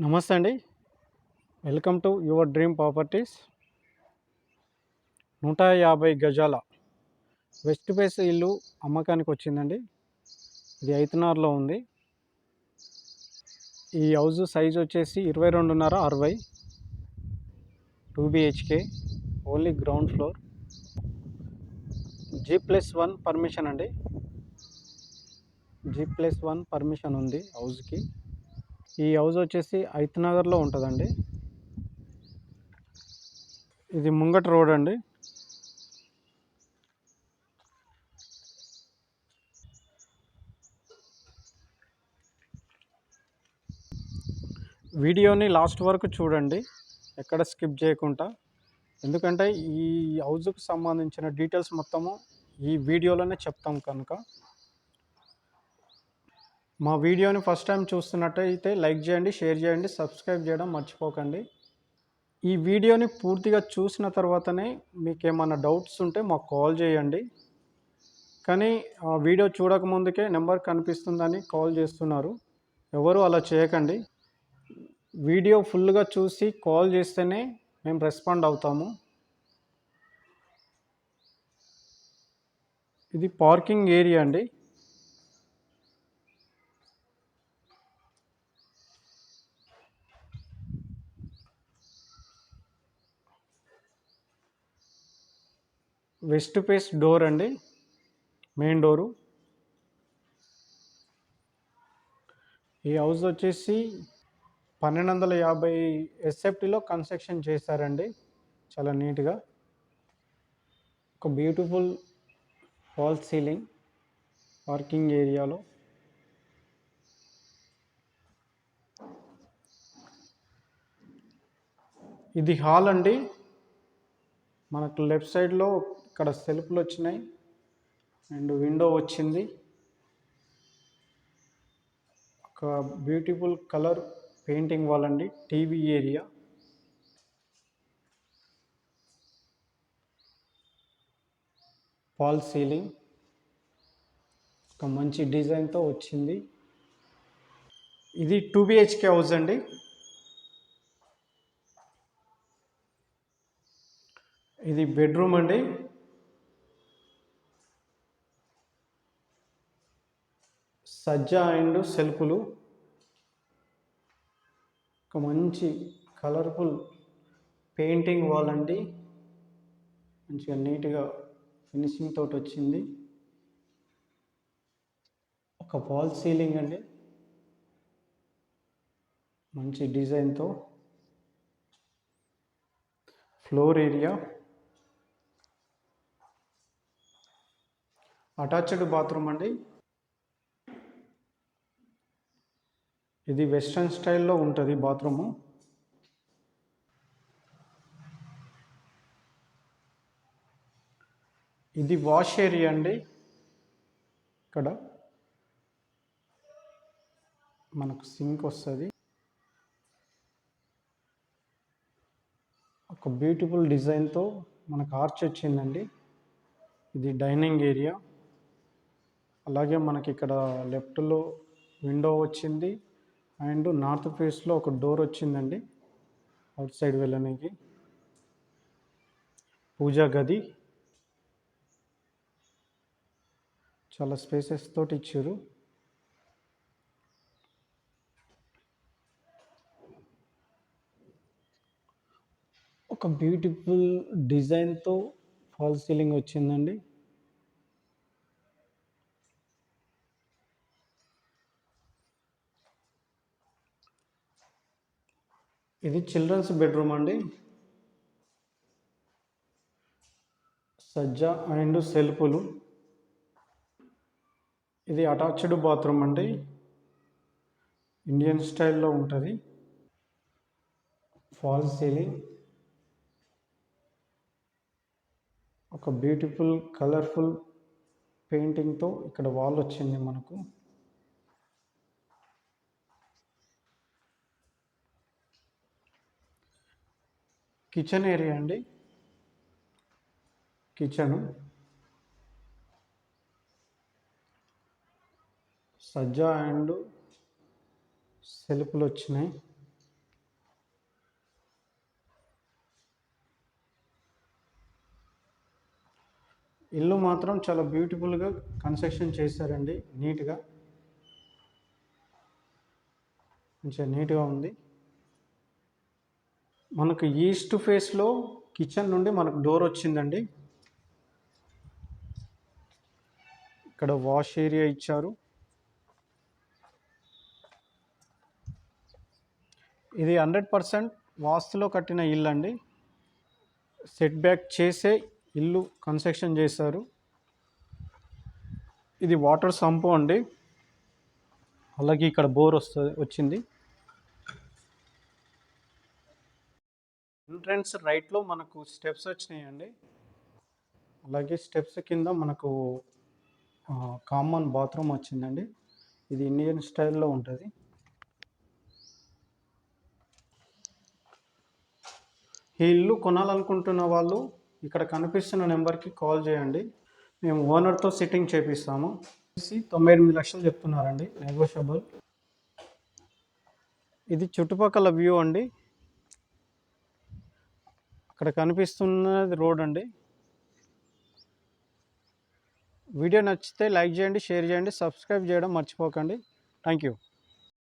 నమస్తే అండి. Welcome to your dream properties. 150 గజాల వెస్ట్ ఫేస్ ఇల్లు అమ్మకానికి వచ్చిందండి. ఇది ఐతనార్లో ఉంది. ఈ హౌస్ సైజ్ వచ్చేసి 22.5 60 2 BHK, only ground floor, G+1 permission అండి. G+1 పర్మిషన్ ఉంది హౌస్కి. ఈ హౌస్ వచ్చేసి ఐతనగర్లో ఉంటుందండి. ఇది ముంగట రోడ్ అండి. వీడియోని లాస్ట్ వరకు చూడండి, ఎక్కడ స్కిప్ చేయకుండా. ఎందుకంటే ఈ హౌస్కు సంబంధించిన డీటెయిల్స్ మొత్తము ఈ వీడియోలోనే చెప్తాం కనుక. మా వీడియోని ఫస్ట్ టైం చూస్తున్నట్టయితే లైక్ చేయండి, షేర్ చేయండి, సబ్స్క్రైబ్ చేయడం మర్చిపోకండి. ఈ వీడియోని పూర్తిగా చూసిన తర్వాతనే మీకు ఏమైనా డౌట్స్ ఉంటే మాకు కాల్ చేయండి. కానీ ఆ వీడియో చూడకముందుకే నెంబర్ కనిపిస్తుందని కాల్ చేస్తున్నారు. ఎవరు అలా చేయకండి. వీడియో ఫుల్గా చూసి కాల్ చేస్తేనే మేము రెస్పాండ్ అవుతాము. ఇది పార్కింగ్ ఏరియా అండి. వెస్ట్ ఫేస్ డోర్ అండి, మెయిన్ డోరు. ఈ హౌస్ వచ్చేసి 1250 ఎస్ఎఫ్టీలో కన్స్ట్రక్షన్ చేశారండి. చాలా నీట్గా. ఒక బ్యూటిఫుల్ ఫాల్ సీలింగ్ పార్కింగ్ ఏరియాలో. ఇది హాల్ అండి. మనకు లెఫ్ట్ సైడ్లో ఇక్కడ సెల్ఫ్లు వచ్చినాయి అండ్ విండో వచ్చింది. ఒక బ్యూటిఫుల్ కలర్ పెయింటింగ్ వాల్ అండి. TV area. ఫాల్ సీలింగ్ ఒక మంచి డిజైన్తో వచ్చింది. ఇది 2 BHK హౌస్ అండి. ఇది బెడ్రూమ్ అండి. సజ్జా అండ్ సెల్ఫ్లు. ఒక మంచి కలర్ఫుల్ పెయింటింగ్ వాల్ అండి. మంచిగా నీట్గా ఫినిషింగ్ తోటి వచ్చింది. ఒక ఫాల్ సీలింగ్ అండి, మంచి డిజైన్తో. ఫ్లోర్ ఏరియా, అటాచ్డ్ బాత్రూమ్ అండి. ఇది వెస్ట్రన్ స్టైల్లో ఉంటుంది బాత్రూము. ఇది వాష్ ఏరియా అండి. ఇక్కడ మనకు సింక్ వస్తుంది. ఒక బ్యూటిఫుల్ డిజైన్తో మనకు ఆర్చ్ వచ్చిందండి. ఇది డైనింగ్ ఏరియా. అలాగే మనకి ఇక్కడ లెఫ్ట్లో విండో వచ్చింది అండ్ నార్త్ ఫేస్లో ఒక డోర్ వచ్చిందండి అవుట్ సైడ్ వెళ్ళడానికి. పూజా గది చాలా స్పేసెస్ తోటి ఇచ్చారు. ఒక బ్యూటిఫుల్ డిజైన్తో ఫాల్ సీలింగ్ వచ్చిందండి. ఇది చిల్డ్రన్స్ బెడ్రూమ్ అండి. సజ్జా అండ్ సెల్ఫ్లు. ఇది అటాచ్డ్ బాత్రూమ్ అండి, ఇండియన్ స్టైల్లో ఉంటుంది. ఫాల్ సీలింగ్ ఒక బ్యూటిఫుల్ కలర్ఫుల్ పెయింటింగ్తో ఇక్కడ వాల్ వచ్చింది మనకు. కిచెన్ ఏరియా అండి. కిచెను సజ్జా అండ్ సెల్ఫ్లు వచ్చినాయి. ఇల్లు మాత్రం చాలా బ్యూటిఫుల్గా కన్స్ట్రక్షన్ చేశారండి, నీట్గా, మంచిగా నీట్గా ఉంది. మనకు ఈస్ట్ ఫేస్లో కిచెన్ నుండి మనకు డోర్ వచ్చిందండి. ఇక్కడ వాష్ ఏరియా ఇచ్చారు. ఇది 100% వాస్తులో కట్టిన ఇల్లు అండి. సెట్ బ్యాక్ చేసే ఇల్లు కన్స్ట్రక్షన్ చేశారు. ఇది వాటర్ సంపు అండి, అలాగే ఇక్కడ బోర్ వచ్చింది. ఎంట్రన్స్ రైట్లో మనకు స్టెప్స్ వచ్చినాయండి. అలాగే స్టెప్స్ కింద మనకు కామన్ బాత్రూమ్ వచ్చిందండి. ఇది ఇండియన్ స్టైల్లో ఉంటుంది. ఈ ఇల్లు కొనాలనుకుంటున్న వాళ్ళు ఇక్కడ కనిపిస్తున్న నెంబర్కి కాల్ చేయండి. మేము ఓనర్తో సిట్టింగ్ చేపిస్తాము. 98 లక్షలు చెప్తున్నారండి, నెగోషియబుల్. ఇది చుట్టుపక్కల వ్యూ అండి. అక్కడ కనిపిస్తున్నది రోడ్ అండి. వీడియో నచ్చితే లైక్ చేయండి, షేర్ చేయండి, సబ్స్క్రైబ్ చేయడం మర్చిపోకండి. Thank you.